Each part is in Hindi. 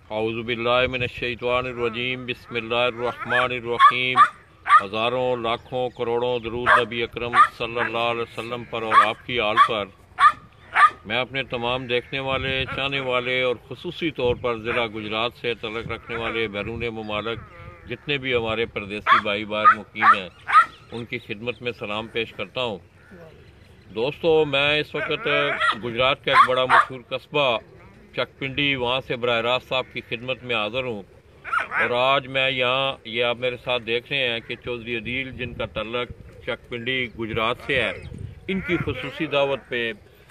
औज़ुबिल्लाहि मिनश्शैतानिर्रजीम बिस्मिल्लाहिर्रहमानिर्रहीम। हज़ारों लाखों करोड़ों दरूद नबी अकरम सल्लल्लाहु अलैहि वसल्लम पर और आपकी आल पर। मैं अपने तमाम देखने वाले, चाहने वाले और ख़ुसूसी तौर पर ज़िला गुजरात से तल्लुक़ रखने वाले बैरून मुमालिक जितने भी हमारे परदेसी भाई बाहर मुकीम हैं, उनकी खिदमत में सलाम पेश करता हूँ। दोस्तों, मैं इस वक्त गुजरात का एक बड़ा मशहूर कस्बा चकपिंडी, वहाँ से बराह रास्त आपकी खिदमत में हाज़िर हूँ। और आज मैं यहाँ, ये आप मेरे साथ देख रहे हैं कि चौधरी अदील, जिनका तल्लुक़ चकपिंडी गुजरात से है, इनकी खुसूसी दावत पे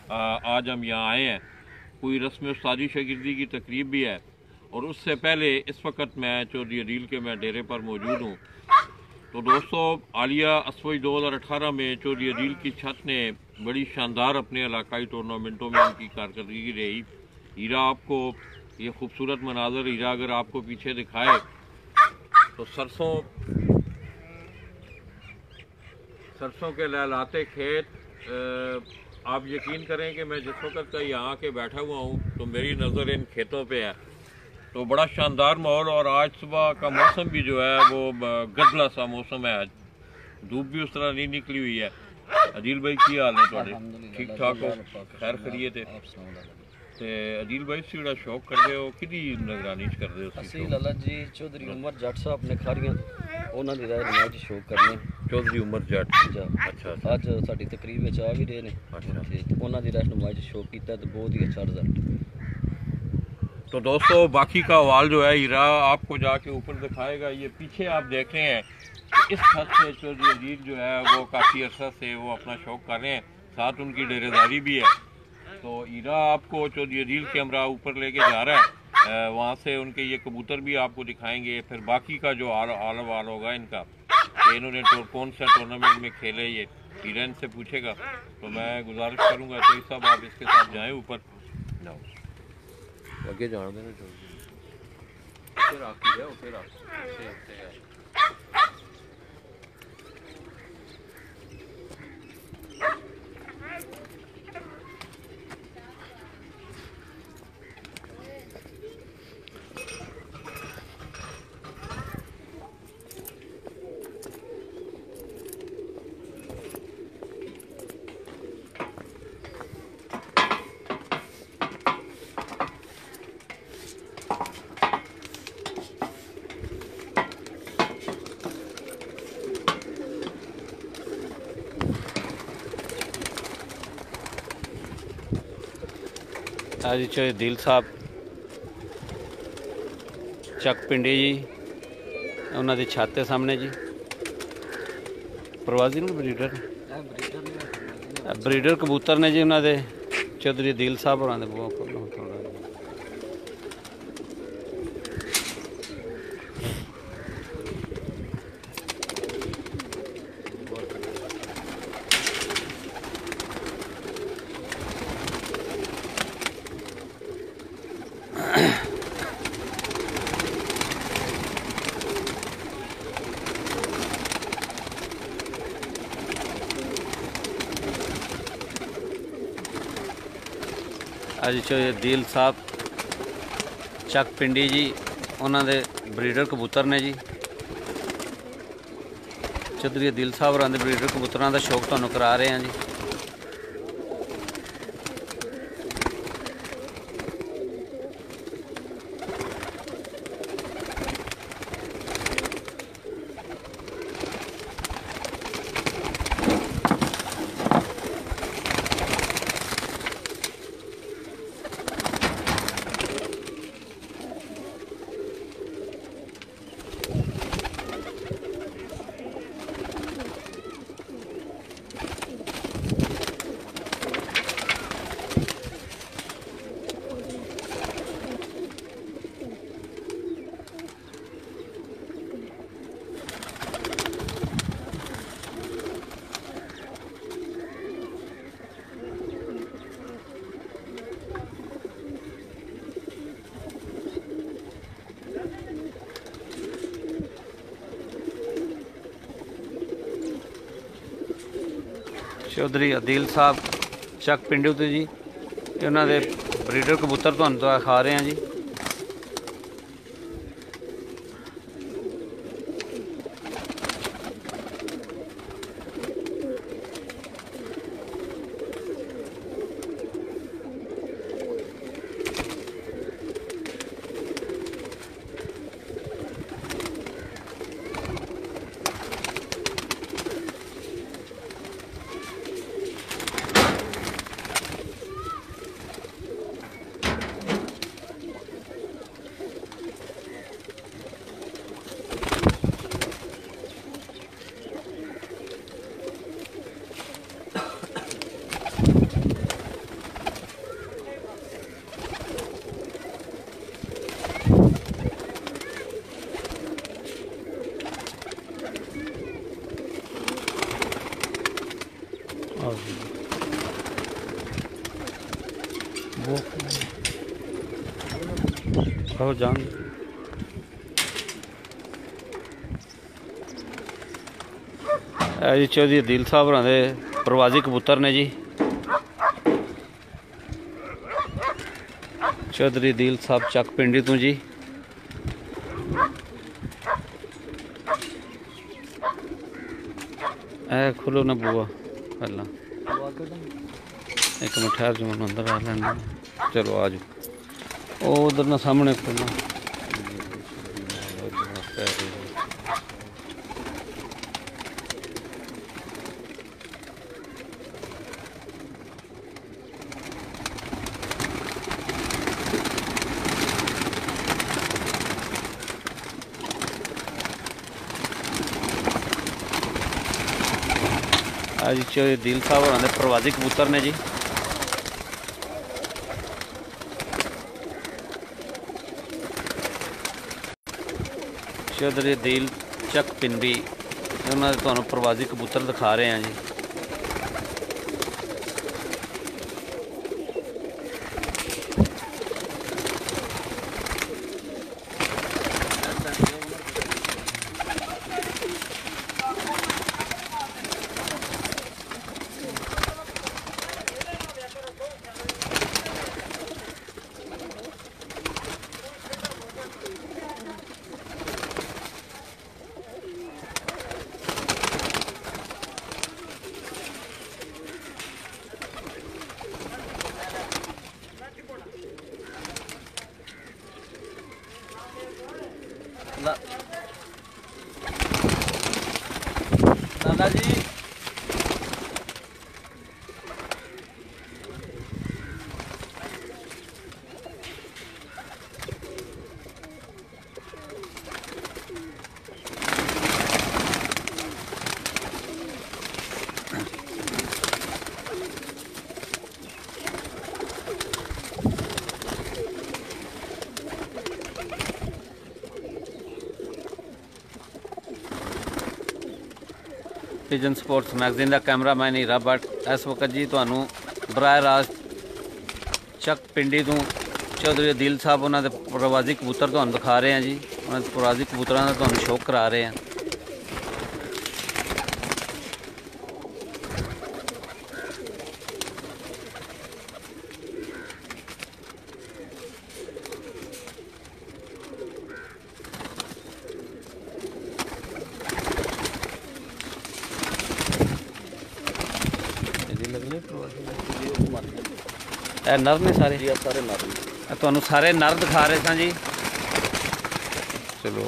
आज हम यहाँ आए हैं। कोई रस्म उस्तादी शागिर्दी की तकरीब भी है। और उससे पहले इस वक्त मैं चौधरी अदील के मैं डेरे पर मौजूद हूँ। तो दोस्तों, आलिया असवज 2018 में चौधरी अदील की छत ने बड़ी शानदार अपने इलाकाई टूर्नामेंटों में उनकी कारकर्दगी रही। हीरा, आपको ये खूबसूरत मनाजर हीरा अगर आपको पीछे दिखाए तो सरसों के लहलाते खेत, आप यकीन करें कि मैं जिस वक्त का यहाँ के बैठा हुआ हूँ तो मेरी नज़र इन खेतों पे है। तो बड़ा शानदार माहौल। और आज सुबह का मौसम भी जो है वो गदला सा मौसम है। आज धूप भी उस तरह नहीं निकली हुई है। अदील भाई की हाल है थोड़े? ठीक ठाक हो? खैर खरीए थे ते अदील भाई से बड़ा शौक करते हो कि निगरानी करते हो? ਅਸੀਂ ਲਾਲਾ ਜੀ ਚੌਧਰੀ ਉਮਰ ਜੱਟ ਸਾਹਿਬ ਨੇ ਖਾਰੀਆਂ ਉਹਨਾਂ ਦੀ ਰਹਿਨੁਮਾਈ ਚ ਸ਼ੌਕ ਕਰਨੇ। चौधरी उमर जट, अच्छा। ਅੱਜ ਸਾਡੀ ਤਕਰੀਬ ਵਿੱਚ ਆ ਵੀ ਰਹੇ ਨੇ। ਤੇ ਉਹਨਾਂ ਦੀ ਰਹਿਨੁਮਾਈ ਚ शौक ਕੀਤਾ ਤੇ बहुत ही अच्छा रिजल्ट। तो दोस्तों, बाकी का हवाल जो है हीरा आपको जाके ऊपर दिखाएगा। ये पीछे आप देख रहे हैं कि इस छत से चौधरी अदील जो है वो काफ़ी अर्सा से वो अपना शौक कर रहे हैं, साथ उनकी डेरेदारी भी है। तो हीरा आपको चौधरी अदील कैमरा ऊपर लेके जा रहा है, वहाँ से उनके ये कबूतर भी आपको दिखाएंगे। फिर बाकी का जो आल होगा इनका कि इन्होंने कौन सा टूर्नामेंट में खेले, ये हीरा इनसे पूछेगा। तो मैं गुजारिश करूँगा तो साहब आप इसके साथ जाएँ ऊपर। आगे जान देना जी चौधरी अदील साहब चकपिंडी जी, उन्होंने छत के सामने जी प्रवासी ब्रीडर कबूतर ने जी उन्होंने चौधरी अदील साहब होर आज चौधरी अदील साहब चकपिंडी जी, उन्होंने ब्रीडर कबूतर ने जी। चौधरी अदील साहब होरां दे ब्रीडर कबूतरों का शौक तुहानूं करा रहे हैं जी। चौधरी अदील साहब चकपिंडी तो जी, उन्होंने ब्रीडर कबूतर तुहानूं दिखा रहे हैं जी। हो जान जी चौधरी दिल साहब होरां दे प्रवासी कबूतर ने जी। चौधरी दिल साहब चक पिंडी तो जी। ए खुलो ना बुआ पहला एक मिनट ठहर जो अंदर आ लेना। चलो आ जाओ ओ उधर ना सामने खोलना। आज दिल साहब होने प्रवासी कबूतर ने जी। चौधरी दिल चक पिंडी उन्होंने तो प्रवासी कबूतर दिखा रहे हैं जी। नाना जी पिजन स्पोर्ट्स मैगजीन का कैमरामैन हीरा भट्ट इस वक्त जी तुहानू बराह रास्त चक पिंडी तो चौधरी दिल साहब उन्होंने प्रवासी कबूतर तुहानू दिखा रहे हैं जी। उन्होंने प्रवासी कबूतरों का तुहानू शौक करा रहे हैं। नर ने सारे जी सारे नर तुहानू सारे नर दिखा रहे सन जी। चलो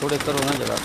थोड़े करो ना जरा।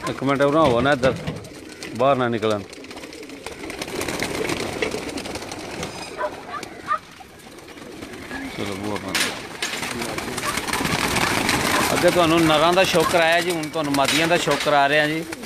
एक मिनट ना हो ना इधर बाहर ना निकलन। चलो बुआ बंद अगे तुहानू नरां दा शौक कराया जी। हुण तुहानू मादियां दा शौक करा रहे हैं जी।